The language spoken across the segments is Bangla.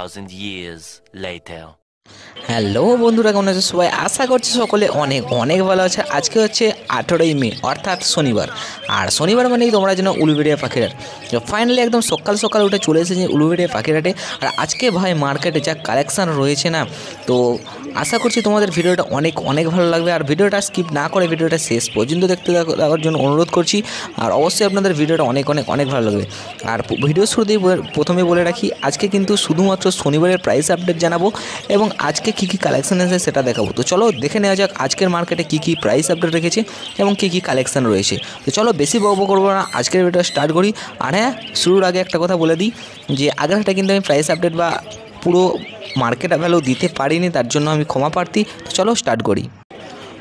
2,000 years later. হ্যালো বন্ধুরা, কেমন আছে সবাই? আশা করছি সকলে অনেক অনেক ভালো আছে। আজকে হচ্ছে 18ই মে অর্থাৎ শনিবার। আর শনিবার মানেই তোমরা যেন উলুবেড়িয়া পাখিরহাট। ফাইনালি একদম সকাল সকাল উঠে চলে এসেছে উলুবেড়িয়া পাখিরহাটে। আর আজকে ভাই মার্কেটে যা কালেকশান রয়েছে না, তো আশা করছি তোমাদের ভিডিওটা অনেক অনেক ভালো লাগবে। আর ভিডিওটা স্কিপ না করে ভিডিওটা শেষ পর্যন্ত দেখতে দেওয়ার জন্য অনুরোধ করছি। আর অবশ্যই আপনাদের ভিডিওটা অনেক অনেক অনেক ভালো লাগবে। আর ভিডিও শুরুতেই প্রথমে বলে রাখি, আজকে কিন্তু শুধুমাত্র শনিবারের প্রাইস আপডেট জানাবো এবং আজকে কী কী কালেকশান আছে সেটা দেখাবো। তো চলো দেখে নেওয়া যাক আজকের মার্কেটে কী কী প্রাইস আপডেট রেখেছে এবং কী কী কালেকশান রয়েছে। তো চলো বেশি বকবক করবো না, আজকের ভিডিওটা স্টার্ট করি। আর হ্যাঁ, শুরুর আগে একটা কথা বলে দিই যে আগের হাটে কিন্তু আমি প্রাইস আপডেট বা পুরো মার্কেট ভ্যালু দিতে পারিনি, তার জন্য আমি ক্ষমা প্রার্থী। তো চলো স্টার্ট করি।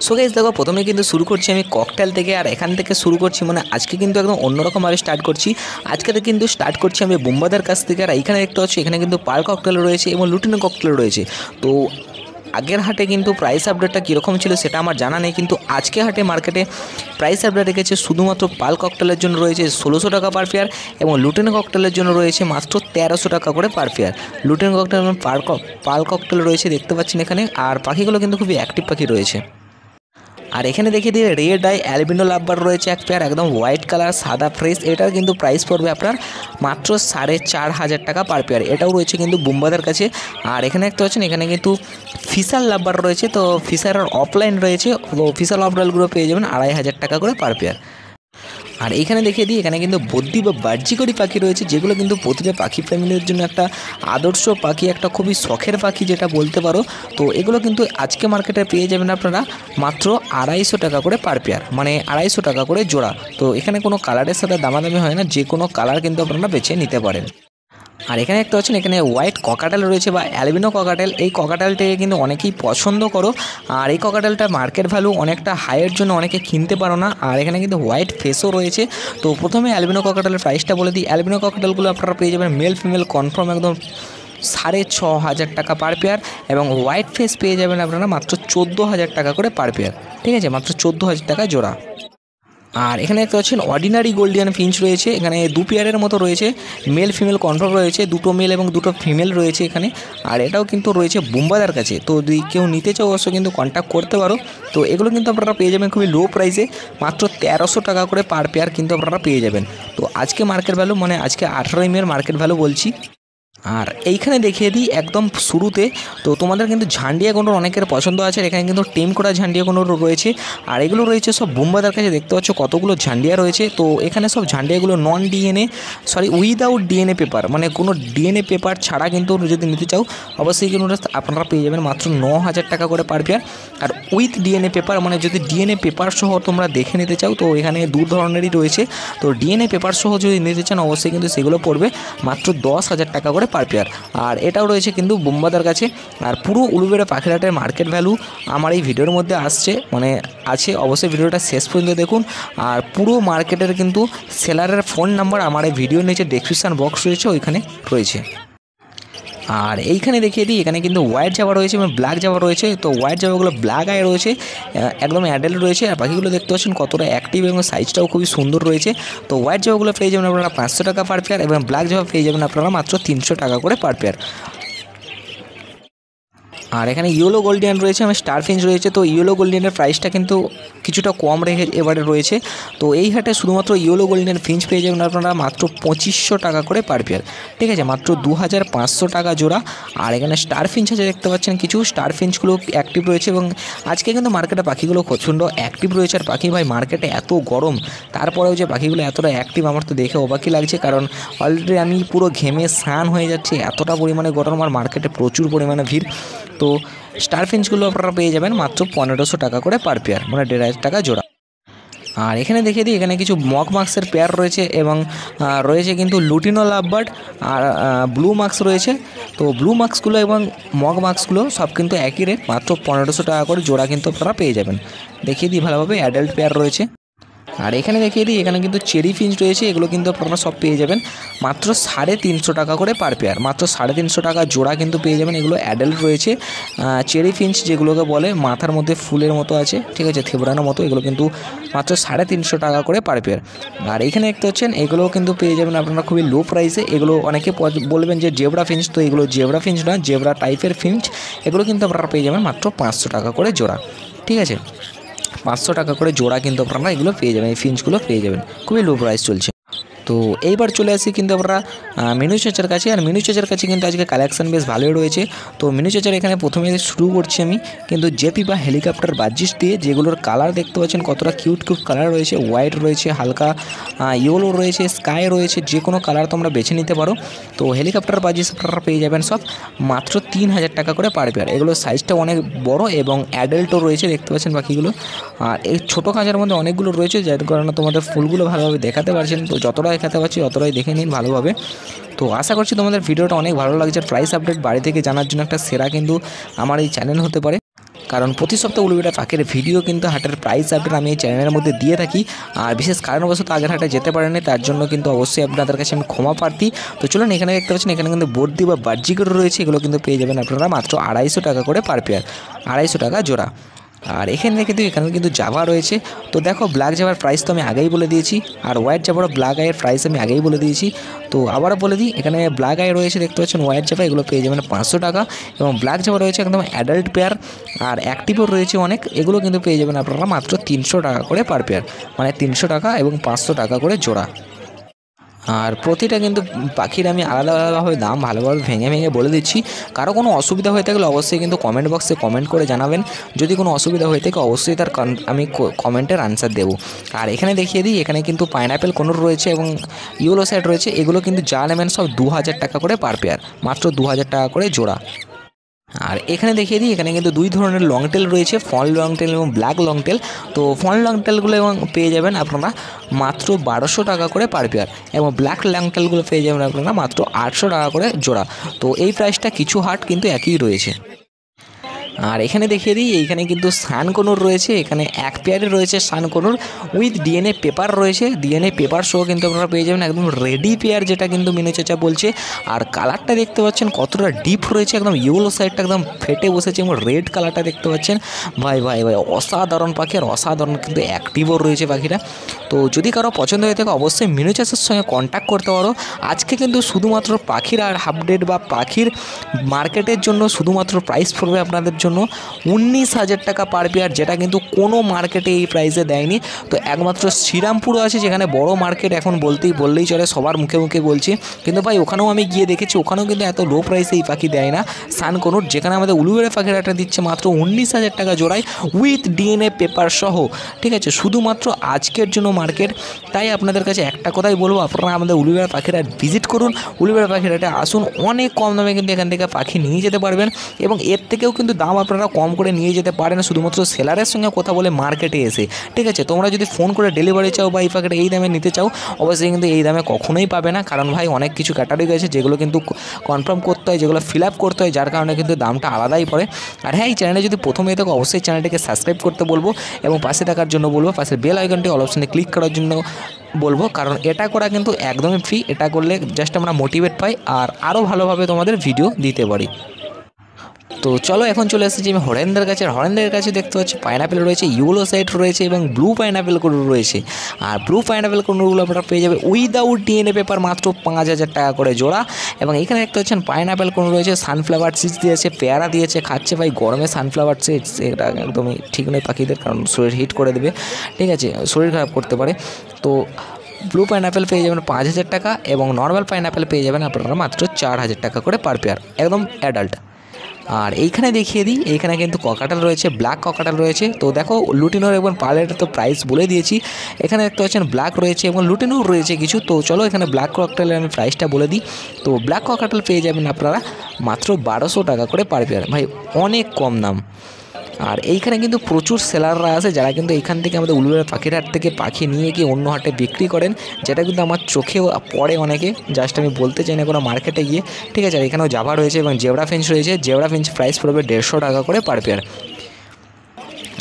সো গাইস দেখো, প্রথমে কিন্তু শুরু করছি আমি ককটেল থেকে। আর এখান থেকে শুরু করছি, মানে আজকে কিন্তু একদম অন্যরকমভাবে স্টার্ট করছি। আজকে কিন্তু স্টার্ট করছি আমি বোম্বাদের কাছ থেকে। আর এইখানে দেখতে পাচ্ছি এখানে কিন্তু পার্ল ককটেল রয়েছে এবং লুটিনো ককটেল রয়েছে। তো আগের হাটে কিন্তু প্রাইস আপডেটটা কীরকম ছিল সেটা আমার জানা নেই, কিন্তু আজকে হাটে মার্কেটে প্রাইস আপডেট রেখেছে শুধুমাত্র পাল ককটেলের জন্য রয়েছে 1600 টাকা পার পেয়ার এবং লুটেন ককটেলের জন্য রয়েছে মাত্র 1300 টাকা করে পার পেয়ার। লুটেন ককটেল এবং পাল ককটেল রয়েছে দেখতে পাচ্ছেন এখানে। আর পাখিগুলো কিন্তু খুবই অ্যাক্টিভ পাখি রয়েছে। আর এখানে দেখিয়ে দিয়ে রেড আই অ্যালবিনো লাভবার রয়েছে এক পেয়ার, একদম হোয়াইট কালার সাদা ফ্রেশ। এটার কিন্তু প্রাইস পড়বে আপনার মাত্র 4500 টাকা পার পেয়ার। এটাও রয়েছে কিন্তু বুম্বাদের কাছে। আর এখানে দেখতে পাচ্ছেন এখানে কিন্তু ফিশার লাভবার রয়েছে। তো ফিশারের অফলাইন রয়েছে, তো ফিশার অফলাইনগুলো পেয়ে যাবেন 2500 টাকা করে পার পেয়ার। আর এখানে দেখিয়ে দিই এখানে কিন্তু বদ্যি বা বাহ্যিকরি পাখি রয়েছে, যেগুলো কিন্তু প্রতিটা পাখি প্রেমীদের জন্য একটা আদর্শ পাখি, একটা খুবই শখের পাখি যেটা বলতে পারো। তো এগুলো কিন্তু আজকে মার্কেটে পেয়ে যাবেন আপনারা মাত্র 250 টাকা করে পার পেয়ার, মানে 250 টাকা করে জোড়া। তো এখানে কোনো কালারের সাথে দামাদামি হয় না, যে কোনো কালার কিন্তু আপনারা বেছে নিতে পারেন। আর এখানে একটা হচ্ছেন এখানে হোয়াইট ককাটেল রয়েছে বা অ্যালবিনো ককাটেল। এই ককাটেলটাকে কিন্তু অনেকেই পছন্দ করো। আর এই ককাটেলটা মার্কেট ভ্যালু অনেকটা হাইয়ের জন্য অনেকে কিনতে পারো না। আর এখানে কিন্তু হোয়াইট ফেসও রয়েছে। তো প্রথমে অ্যালবিনো ককাটেলের প্রাইসটা বলে দিই। অ্যালবিনো ককাটেলগুলো আপনারা পেয়ে যাবেন মেল ফিমেল কনফার্ম একদম 6500 টাকা পার পেয়ার এবং হোয়াইট ফেস পেয়ে যাবেন আপনারা মাত্র 14000 টাকা করে পার পেয়ার। ঠিক আছে, মাত্র 14000 টাকা জোড়া। আর এখানে একটা হচ্ছেন অর্ডিনারি গোল্ডিয়ান ফিঞ্চ রয়েছে, এখানে 2 পেয়ারের মতো রয়েছে, মেল ফিমেল কনফার্ম রয়েছে, 2টো মেল এবং 2টো ফিমেল রয়েছে এখানে। আর এটাও কিন্তু রয়েছে বুম্বাদার কাছে। তো যদি কেউ নিতে চাও অবশ্য কিন্তু কন্ট্যাক্ট করতে পারো। তো এগুলো কিন্তু আপনারা পেয়ে যাবেন খুবই লো প্রাইসে, মাত্র 1300 টাকা করে পার পেয়ার কিন্তু আপনারা পেয়ে যাবেন। তো আজকে মার্কেট ভ্যালু, মানে আজকে 18ই মের মার্কেট ভ্যালু বলছি। আর এইখানে দেখিয়ে দিই একদম শুরুতে, তো তোমাদের কিন্তু ঝান্ডিয়া কোনোর অনেকের পছন্দ আছে। এখানে কিন্তু টেম করা ঝান্ডিয়া কোনোর রয়েছে। আর এগুলো রয়েছে সব বুম্বাদার কাছে, দেখতে পাচ্ছ কতগুলো ঝান্ডিয়া রয়েছে। তো এখানে সব ঝান্ডিয়াগুলো non DNA, sorry without DNA paper, মানে কোনো ডিএনএ পেপার ছাড়া কিন্তু যদি নিতে চাও অবশ্যই কিন্তু আপনারা পেয়ে যাবেন মাত্র 9000 টাকা করে পার পেয়ার। আর উইথ ডিএনএ পেপার, মানে যদি ডিএনএ পেপার সহ তোমরা দেখে নিতে চাও, তো এখানে 2 ধরনেরই রয়েছে। তো ডিএনএ পেপার সহ যদি নিতে চান অবশ্যই কিন্তু সেগুলো পড়বে মাত্র 10,000 টাকা করে পার পেয়ার। আর এটাও রয়েছে কিন্তু বুম্বাদার কাছে। আর পুরো উলুবেড়িয়া পাখিরহাটের মার্কেট ভ্যালু আমার এই ভিডিওর মধ্যে আসছে, মানে আছে, অবশ্যই ভিডিওটা শেষ পর্যন্ত দেখুন। আর পুরো মার্কেটের কিন্তু সেলারের ফোন নাম্বার আমার এই ভিডিওর নিচে ডেসক্রিপশন বক্স রয়েছে, ওইখানে রয়েছে। আর এইখানে দেখিয়ে দিই এখানে কিন্তু হোয়াইট জাবা রয়েছে এবং ব্ল্যাক জাবা রয়েছে। তো হোয়াইট জাবাগুলো ব্ল্যাক আই রয়েছে, একদম অ্যাডাল্ট রয়েছে। আর পাখিগুলো দেখতে পাচ্ছেন কতটা অ্যাক্টিভ এবং সাইজটাও খুবই সুন্দর রয়েছে। তো হোয়াইট জাবাগুলো পেয়ে যাবেন আপনারা 500 টাকা পার পেয়ার এবং ব্ল্যাক জাবা পেয়ে যাবেন আপনারা মাত্র 300 টাকা করে পার পেয়ার। আর এখানে ইয়েলো গোল্ডিয়ান রয়েছে এবং স্টার ফিঞ্চ রয়েছে। তো ইয়েলো গোল্ডিয়ানের প্রাইসটা কিন্তু কিছুটা কম রেখে এবারে রয়েছে। তো এই হাটে শুধুমাত্র ইয়েলো গোল্ডিয়ান ফিঞ্চ পেয়ে যাবেন আপনারা মাত্র 2500 টাকা করে পার পেয়ার। ঠিক আছে, মাত্র 2500 টাকা জোড়া। আর এখানে স্টার ফিঞ্চ আছে, দেখতে পাচ্ছেন কিছু স্টার ফিঞ্চগুলো অ্যাক্টিভ রয়েছে এবং আজকে কিন্তু মার্কেটে পাখিগুলো প্রচণ্ড অ্যাক্টিভ রয়েছে। আর পাখি ভাই মার্কেটে এত গরম, তারপরেও যে পাখিগুলো এতটা অ্যাক্টিভ আমার তো দেখে অবাকই লাগছে, কারণ অলরেডি আমি পুরো ঘেমে স্নান হয়ে যাচ্ছে, এতটা পরিমাণে গরম। আর মার্কেটে প্রচুর পরিমাণে ভিড়। তো স্টার ফিঞ্চগুলো আপনারা পেয়ে যাবেন মাত্র 1500 টাকা করে পার পেয়ার, মানে 1500 টাকা জোড়া। আর এখানে দেখে দিই এখানে কিছু মক মার্কসের পেয়ার রয়েছে এবং রয়েছে কিন্তু লুটিনো লাভবার্ড আর ব্লু মার্কস রয়েছে। তো ব্লু মার্কসগুলো এবং মক মার্কসগুলো সব কিন্তু একই রেট, মাত্র 1500 টাকা করে জোড়া কিন্তু আপনারা পেয়ে যাবেন। দেখিয়ে দিই ভালোভাবে, অ্যাডাল্ট পেয়ার রয়েছে। আর এখানে দেখিয়ে দিই, এখানে কিন্তু চেরি ফিঞ্চ রয়েছে, এগুলো কিন্তু আপনারা সব পেয়ে যাবেন মাত্র 350 টাকা করে পার পেয়ার, মাত্র 350 টাকা জোড়া কিন্তু পেয়ে যাবেন। এগুলো অ্যাডাল্ট রয়েছে, চেরি ফিঞ্চ যেগুলোকে বলে, মাথার মধ্যে ফুলের মতো আছে, ঠিক আছে, থেবড়ানোর মতো, এগুলো কিন্তু মাত্র 350 টাকা করে পার পেয়ার। আর এখানে দেখতে হচ্ছেন এগুলোও কিন্তু পেয়ে যাবেন আপনারা খুবই লো প্রাইসে। এগুলো অনেকে বলবেন যে জেব্রা ফিঞ্চ, তো এগুলো জেব্রা ফিঞ্চ না, জেব্রা টাইপের ফিঞ্চ, এগুলো কিন্তু আপনারা পেয়ে যাবেন মাত্র 500 টাকা করে জোড়া, ঠিক আছে, 500 টাকা করে জোড়া কিন্তু আপনারা এগুলো পেয়ে যাবেন, এই ফিঞ্চগুলো পেয়ে যাবেন, খুবই লো প্রাইস চলছে। তো এইবার চলে আসি কিন্তু আমরা মিনু চাচার কাছে। আর মিনু চাচার কাছে কিন্তু আজকে কালেকশন বেশ ভালোই রয়েছে। তো মিনু চাচার এখানে প্রথমে শুরু করছি আমি কিন্তু জেপি বা হেলিকপ্টার বাজিস দিয়ে, যেগুলোর কালার দেখতে পাচ্ছেন কতটা কিউট কিউট কালার রয়েছে, হোয়াইট রয়েছে, হালকা ইয়েলো রয়েছে, স্কাই রয়েছে, যে কোনো কালার তোমরা বেছে নিতে পারো। তো হেলিকপ্টার বাজিস আপনারা পেয়ে যাবেন সব মাত্র 3000 টাকা করে পার পেয়ার। এগুলো সাইজটা অনেক বড় এবং অ্যাডাল্টও রয়েছে, দেখতে পাচ্ছেন পাখিগুলো। আর এই ছোটো কাঁচার মধ্যে অনেকগুলো রয়েছে, যার কারণে তোমাদের ফুলগুলো ভালোভাবে দেখাতে পারছেন। তো যতটা দেখাতে পারছি অতটাই দেখে নিন ভালোভাবে। তো আশা করছি তোমাদের ভিডিওটা অনেক ভালো লাগছে। প্রাইস আপডেট বাড়ি থেকে জানার জন্য একটা সেরা কিন্তু আমার এই চ্যানেল হতে পারে, কারণ প্রতি সপ্তাহে উলুবেড়িয়া পাখির ভিডিও কিন্তু হাটের প্রাইস আপডেট আমি এই চ্যানেলের মধ্যে দিয়ে থাকি। আর বিশেষ কারণবশত আগের হাটে যেতে পারেনি, তার জন্য কিন্তু অবশ্যই আপনাদের কাছে আমি ক্ষমা প্রার্থী। তো চলুন, এখানে দেখতে পাচ্ছেন এখানে কিন্তু বর্দি বা বার্জিকেট রয়েছে, এগুলো কিন্তু পেয়ে যাবেন আপনারা মাত্র 250 টাকা করে পার পেয়ার, 250 টাকা জোড়া। আর এখানে কিন্তু জাভা রয়েছে। তো দেখো, ব্ল্যাক জাভার প্রাইস তো আমি আগেই বলে দিয়েছি, আর হোয়াইট জাভার ব্ল্যাক আইয়ের প্রাইস আমি আগেই বলে দিয়েছি। তো আবারও বলে দিই, এখানে ব্ল্যাক আই রয়েছে, দেখতে পাচ্ছেন হোয়াইট জাভা, এগুলো পেয়ে যাবেন 500 টাকা, এবং ব্ল্যাক জাভা রয়েছে একদম অ্যাডাল্ট পেয়ার, আর অ্যাক্টিভও রয়েছে অনেক, এগুলো কিন্তু পেয়ে যাবেন আপনারা মাত্র 300 টাকা করে পার পেয়ার, মানে 300 টাকা এবং 500 টাকা করে জোড়া। আর প্রতিটা কিন্তু পাখির আমি আলাদা আলাদাভাবে দাম ভালোভাবে ভেঙে ভেঙে বলে দিচ্ছি। কারো কোনো অসুবিধা হয়ে থাকলে অবশ্যই কিন্তু কমেন্ট বক্সে কমেন্ট করে জানাবেন। যদি কোনো অসুবিধা হয়ে থাকে অবশ্যই তার আমি কমেন্টের আনসার দেবো। আর এখানে দেখিয়ে দিই, এখানে কিন্তু পাইনাপেল কোনোর রয়েছে এবং ইয়েলো সাইড রয়েছে, এগুলো কিন্তু যা নেবেন সব 2000 টাকা করে পার পেয়ার, মাত্র 2000 টাকা করে জোড়া। আর এখানে দেখিয়ে দিই, এখানে কিন্তু দুই ধরনের লং টেল রয়েছে, ফন লং টেল এবং ব্ল্যাক লং টেল। তো ফন লং টেলগুলো এবং পেয়ে যাবেন আপনারা মাত্র 1200 টাকা করে পার পেয়ার, এবং ব্ল্যাক লং টেলগুলো পেয়ে যাবেন আপনারা মাত্র 800 টাকা করে জোড়া। তো এই প্রাইসটা কিছু হাট কিন্তু একই রয়েছে। আর এখানে দেখিয়ে দিই, এইখানে কিন্তু সানকনুর রয়েছে, এখানে এক পেয়ারে রয়েছে সানকনুর উইথ ডিএনএ পেপার রয়েছে, ডিএনএ পেপার সহ কিন্তু আপনারা পেয়ে যাবেন একদম রেডি পেয়ার, যেটা কিন্তু মিনু চাচা বলছে। আর কালারটা দেখতে পাচ্ছেন কতটা ডিপ রয়েছে, একদম ইয়েলো সাইডটা একদম ফেটে বসেছে, এবং রেড কালারটা দেখতে পাচ্ছেন, ভাই ভাই ভাই অসাধারণ পাখি, আর অসাধারণ কিন্তু অ্যাক্টিভও রয়েছে পাখিটা। তো যদি কারো পছন্দ হয়ে থাকে অবশ্যই মিনু চাচার সঙ্গে কন্ট্যাক্ট করতে পারো। আজকে কিন্তু শুধুমাত্র পাখির আর আপডেট বা পাখির মার্কেটের জন্য শুধুমাত্র প্রাইস পড়বে আপনাদের জন্য 19,000 টাকা পার পেয়ার, যেটা কিন্তু কোনো মার্কেটে এই প্রাইসে দেয়নি। তো একমাত্র শ্রীরামপুরও আছে, যেখানে বড় মার্কেট এখন বললেই চলে, সবার মুখে মুখে বলছে, কিন্তু ভাই ওখানেও আমি গিয়ে দেখেছি, ওখানেও কিন্তু এত লো প্রাইসে এই পাখি দেয় না সানকনুর, যেখানে আমাদের উলুবেড়িয়া পাখির হাটে দিচ্ছে মাত্র 19,000 টাকা জোড়ায় উইথ ডিএনএ পেপার সহ, ঠিক আছে, শুধুমাত্র আজকের জন্য মার্কেট। তাই আপনাদের কাছে একটা কথাই বলবো, আপনারা আমাদের উলুবেড়িয়া পাখির হাট ভিজিট করুন, উলুবেড়িয়া পাখির হাটে আসুন, অনেক কম দামে কিন্তু এখান থেকে পাখি নিয়ে যেতে পারবেন, এবং এর থেকেও কিন্তু দাম আপনারা কম করে নিয়ে যেতে পারেন শুধুমাত্র সেলারের সঙ্গে কথা বলে মার্কেটে এসে, ঠিক আছে। তোমরা যদি ফোন করে ডেলিভারি চাও বা এই পাখিটা এই দামে নিতে চাও, অবশ্যই কিন্তু এই দামে কখনোই পাবে না, কারণ ভাই অনেক কিছু ক্যাটাগরি আছে যেগুলো কিন্তু কনফার্ম করতে হয়, যেগুলো ফিল আপ করতে হয়, যার কারণে কিন্তু দামটা আলাদাই পড়ে। আর হ্যাঁ, এই চ্যানেলে যদি প্রথমে থাকো অবশ্যই চ্যানেলটিকে সাবস্ক্রাইব করতে বলবো, এবং পাশে থাকার জন্য বলবো, পাশের বেল আইকনটি অল অপশনে ক্লিক করার জন্য বলবো, কারণ এটা করা কিন্তু একদমই ফ্রি। এটা করলে জাস্ট আমরা মোটিভেট পাই আর আরও ভালোভাবে তোমাদের ভিডিও দিতে পারি। তো চলো এখন চলে এসেছি আমি হরেন্দ্রের কাছে। হরেন্দ্রের কাছে দেখতে পাচ্ছি পাইনাপেল রয়েছে, ইউলো সাইড রয়েছে, এবং ব্লু পাইনাপেল কোনুর রয়েছে। আর ব্লু পাইনাপেল কোনুরগুলো আপনারা পেয়ে যাবে উইদাউট ডিএনএ পেপার মাত্র 5000 টাকা করে জোড়া। এবং এখানে দেখতে পাচ্ছেন পাইনাপেল কোনুর রয়েছে, সানফ্লাওয়ার সিডস দিয়েছে, পেয়ারা দিয়েছে, খাচ্ছে ভাই গরমে সানফ্লাওয়ার সিডস, এটা একদমই ঠিক নয় পাখিদের, কারণ শরীর হিট করে দেবে, ঠিক আছে, শরীর খারাপ করতে পারে। তো ব্লু পাইনাপেল পেয়ে যাবেন 5000 টাকা, এবং নর্মাল পাইনাপেল পেয়ে যাবেন আপনারা মাত্র 4000 টাকা করে পার পেয়ার, একদম অ্যাডাল্ট। আর এইখানে দেখিয়ে দিই, এইখানে কিন্তু ককাটাল রয়েছে, ব্ল্যাক ককাটাল রয়েছে। তো দেখো লুটিনোর এবং পার্লের তো প্রাইস বলে দিয়েছি। এখানে দেখতে পাচ্ছেন ব্ল্যাক রয়েছে এবং লুটিনোর রয়েছে কিছু। তো চলো এখানে ব্ল্যাক ককাটালের আমি প্রাইসটা বলে দিই। তো ব্ল্যাক ককাটাল পেয়ে যাবেন আপনারা মাত্র 1200 টাকা করে পার পেয়ার, ভাই অনেক কম দাম। আর এইখানে কিন্তু প্রচুর সেলাররা আছে, যারা কিন্তু এইখান থেকে আমাদের উলুবেড়িয়া পাখির হাট থেকে পাখি নিয়ে গিয়ে অন্য হাটে বিক্রি করেন, যেটা কিন্তু আমার চোখেও পড়ে অনেকে, জাস্ট আমি বলতে চাই না কোনো মার্কেটে গিয়ে, ঠিক আছে। আর এখানেও জাভা রয়েছে এবং জেব্রা ফিঞ্চ রয়েছে, জেব্রা ফিঞ্চ প্রাইস পড়বে 150 টাকা করে পার পেয়ার।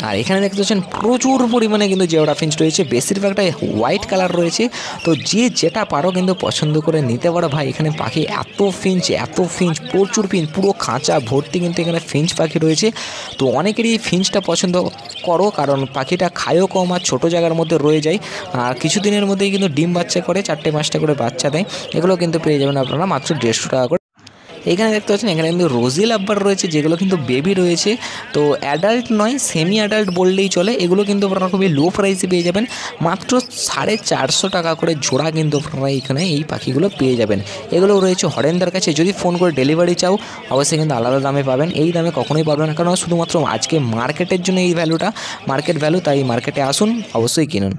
আর এখানে দেখতে পাচ্ছেন প্রচুর পরিমাণে কিন্তু জেওরা ফিঞ্চ রয়েছে, বেশিরভাগটাই হোয়াইট কালার রয়েছে। তো যে যেটা পারো কিন্তু পছন্দ করে নিতে পারো ভাই। এখানে পাখি এত ফিঞ্চ প্রচুর ফিঞ্চ, পুরো খাঁচা ভর্তি কিন্তু এখানে ফিঞ্চ পাখি রয়েছে। তো অনেকেরই ফিঞ্চটা পছন্দ করো, কারণ পাখিটা খায়ও কম আর ছোটো জায়গার মধ্যে রয়ে যায়। আর কিছুদিনের মধ্যেই কিন্তু ডিম বাচ্চা করে, 4-5টা করে বাচ্চা দেয়। এগুলো কিন্তু পেয়ে যাবেন আপনারা মাত্র 150 টাকা করে। এখানে দেখতে পাচ্ছেন এখানে কিন্তু রোজি লাভবার রয়েছে, যেগুলো কিন্তু বেবি রয়েছে। তো অ্যাডাল্ট নয়, সেমি অ্যাডাল্ট বললেই চলে। এগুলো কিন্তু আপনারা খুবই লো প্রাইসে পেয়ে যাবেন, মাত্র 450 টাকা করে জোড়া কিন্তু আপনারা এখানে এই পাখিগুলো পেয়ে যাবেন। এগুলো রয়েছে হরেন্দার কাছে। যদি ফোন করে ডেলিভারি চাও অবশ্যই কিন্তু আলাদা দামে পাবেন, এই দামে কখনোই পাবেন না, কারণ শুধুমাত্র আজকে মার্কেটের জন্য এই ভ্যালুটা, মার্কেট ভ্যালু। তাই মার্কেটে আসুন, অবশ্যই কিনুন।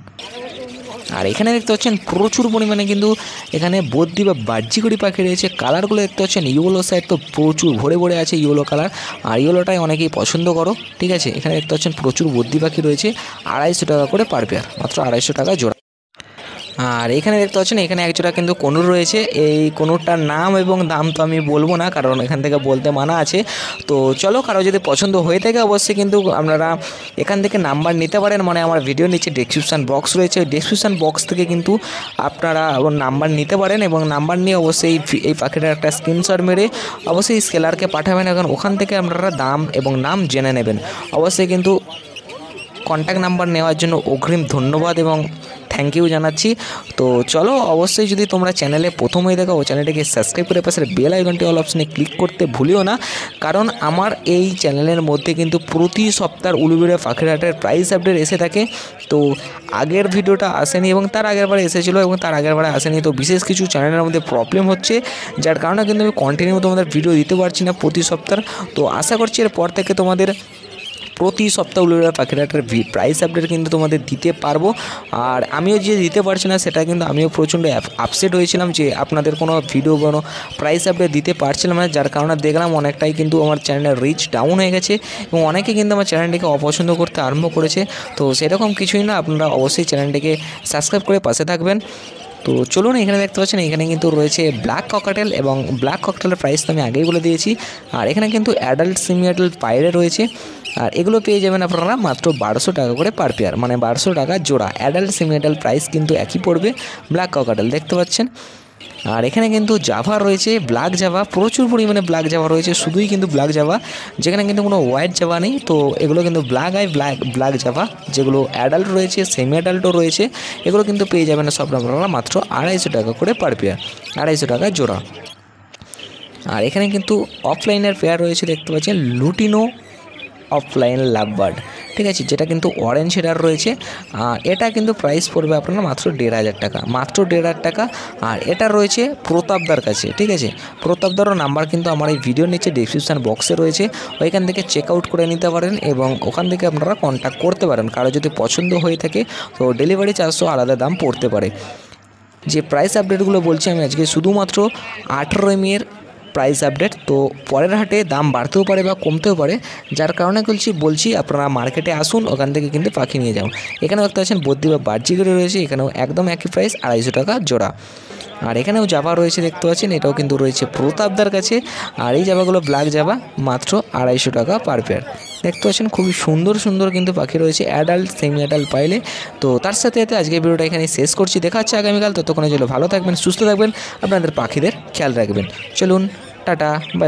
আর এখানে দেখতে পাচ্ছেন প্রচুর পরিমাণে কিন্তু এখানে বদ্রি বা বাহ্যিকড়ি পাখি রয়েছে। কালারগুলো দেখতে পাচ্ছেন ইয়েলো সাইড তো প্রচুর ভরে আছে ইয়েলো কালার, আর ইয়েলোটাই অনেকেই পছন্দ করো, ঠিক আছে। এখানে দেখতে পাচ্ছেন প্রচুর বদ্রি পাখি রয়েছে, 250 টাকা করে পার পেয়ার, মাত্র 250 টাকা জোড়া। আর এখানে দেখতে পাচ্ছেন এখানে একজোড়া কিন্তু কনুর রয়েছে। এই কনুরটার নাম এবং দাম তো আমি বলবো না, কারণ এখান থেকে বলতে মানা আছে। তো চলো, কারো যদি পছন্দ হয়ে থাকে অবশ্যই কিন্তু আপনারা এখান থেকে নাম্বার নিতে পারেন, মানে আমার ভিডিও নিচে ডেসক্রিপশান বক্স রয়েছে, ওই ডেসক্রিপশান বক্স থেকে কিন্তু আপনারা নাম্বার নিতে পারেন, এবং নাম্বার নিয়ে অবশ্যই এই পাখিটার একটা স্ক্রিনশট মেরে অবশ্যই সেলারকে পাঠাবেন, এবং ওখান থেকে আপনারা দাম এবং নাম জেনে নেবেন। অবশ্যই কিন্তু কন্ট্যাক্ট নাম্বার নেওয়ার জন্য অগ্রিম ধন্যবাদ এবং থ্যাংক ইউ জানাচ্ছি। তো চলো, অবশ্যই যদি তোমরা চ্যানেলে প্রথম হয়ে দেখো, চ্যানেলটাকে সাবস্ক্রাইব করে পাশের বেল আইকনটি অল অপশনে ক্লিক করতে ভুলিও না, কারণ আমার এই চ্যানেলের মধ্যে কিন্তু প্রতি সপ্তাহের উলুবেড়িয়া পাখির হাটের প্রাইস আপডেট এসে থাকে। তো আগের ভিডিওটা আসেনি এবং তার আগের বারে এসেছিলো এবং তার আগের বারে আসেনি। তো বিশেষ কিছু চ্যানেলের মধ্যে প্রবলেম হচ্ছে, যার কারণে কিন্তু আমি কন্টিনিউ তোমাদের ভিডিও দিতে পারছি না প্রতি সপ্তাহ। তো আশা করছি এরপর থেকে তোমাদের প্রতি সপ্তাহ উলুবেড়িয়া পাখির হাটের প্রাইস আপডেট কিন্তু তোমাদের দিতে পারবো। আর আমিও যে দিতে পারছি না সেটা কিন্তু আমিও প্রচণ্ড আপসেট হয়েছিলাম যে আপনাদের কোনো ভিডিও কোনো প্রাইস আপডেট দিতে পারছিলাম না, যার কারণে দেখলাম অনেকটাই কিন্তু আমার চ্যানেলের রিচ ডাউন হয়ে গেছে এবং অনেকে কিন্তু আমার চ্যানেলটিকে অপছন্দ করতে আরম্ভ করেছে। তো সেরকম কিছুই না, আপনারা অবশ্যই চ্যানেলটিকে সাবস্ক্রাইব করে পাশে থাকবেন। তো চলুন, এখানে দেখতে পাচ্ছেন এখানে কিন্তু রয়েছে ব্ল্যাক ককাটেল, এবং ব্ল্যাক ককাটেলের প্রাইস তো আমি আগেই বলে দিয়েছি। আর এখানে কিন্তু অ্যাডাল্ট সেমি অ্যাডাল্ট পায়রা রয়েছে, আর এগুলো পেয়ে যাবেন আপনারা মাত্র 1200 টাকা করে পার পেয়ার, মানে 1200 টাকা জোড়া। অ্যাডাল্ট সেমি অ্যাডাল্ট প্রাইস কিন্তু একই পড়বে। ব্ল্যাক ককাটেল দেখতে পাচ্ছেন। আর এখানে কিন্তু জাভা রয়েছে, ব্ল্যাক জাভা, প্রচুর পরিমাণে ব্ল্যাক জাভা রয়েছে, শুধুই কিন্তু ব্ল্যাক জাভা, যেখানে কিন্তু কোনো হোয়াইট জাভা নেই। তো এগুলো কিন্তু ব্ল্যাক জাভা, যেগুলো অ্যাডাল্ট রয়েছে, সেমি অ্যাডাল্টও রয়েছে। এগুলো কিন্তু পেয়ে যাবেন সব আপনারা মাত্র 250 টাকা করে পার পেয়ার, 250 টাকা জোড়া। আর এখানে কিন্তু অফলাইনের পেয়ার রয়েছে, দেখতে পাচ্ছেন লুটিনো অফলাইন লাভবার্ড, ঠিক আছে, যেটা কিন্তু অরেঞ্জ শেডার রয়েছে। এটা কিন্তু প্রাইস পড়বে আপনারা মাত্র 1500 টাকা, মাত্র 1500 টাকা। আর এটা রয়েছে প্রতাপদার কাছে, ঠিক আছে। প্রতাপদারও নাম্বার কিন্তু আমার এই ভিডিওর নিচে ডেসক্রিপশান বক্সে রয়েছে, ওইখান থেকে চেক আউট করে নিতে পারেন এবং ওখান থেকে আপনারা কন্ট্যাক্ট করতে পারেন। কারো যদি পছন্দ হয়ে থাকে তো ডেলিভারি চার্জও আলাদা দাম পড়তে পারে। যে প্রাইস আপডেটগুলো বলছি আমি আজকে শুধুমাত্র 18 এর প্রাইস আপডেট। তো পরের হাটে দাম বাড়তেও পারে বা কমতেও পারে, যার কারণে বলছি আপনারা মার্কেটে আসুন, ওখান থেকে কিন্তু পাখি নিয়ে যাও। এখানে দেখতে পাচ্ছেন বদ্রি বা বাহ্যিকড়ি রয়েছে, এখানেও একদম একই প্রাইস, 250 টাকা জোড়া। আর এখানেও জাভা রয়েছে, দেখতে পাচ্ছেন, এটাও কিন্তু রয়েছে প্রতাপদার কাছে। আর এই জাভাগুলো ব্ল্যাক জাভা, মাত্র 250 টাকা পার পেয়ার। দেখতে পাচ্ছেন খুবই সুন্দর কিন্তু পাখি রয়েছে, অ্যাডাল্ট সেমি অ্যাডাল্ট পাইলে। তো তার সাথে আজকের ভিডিওটা এখানে শেষ করছি, দেখা হচ্ছে আগামীকাল। ততক্ষণে চলো ভালো থাকবেন, সুস্থ থাকবেন, আপনাদের পাখিদের খেয়াল রাখবেন। চলুন, টাটা, বাই।